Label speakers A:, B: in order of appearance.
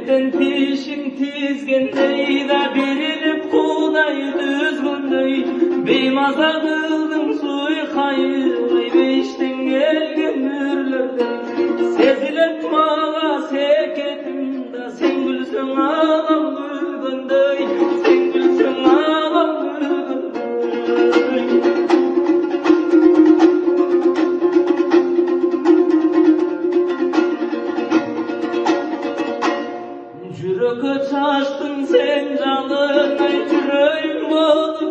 A: Etten pişin tizgendey da berilip Kuday düzgündey Beymaza kıldım suy kayıgay Beşten gelgen mürlerden Sezilet mağa seketimda Sen gülsün ağlam gülgündey Sen gülsün ağlam gülgündey Yürek açtın sen canına yüreğim oldu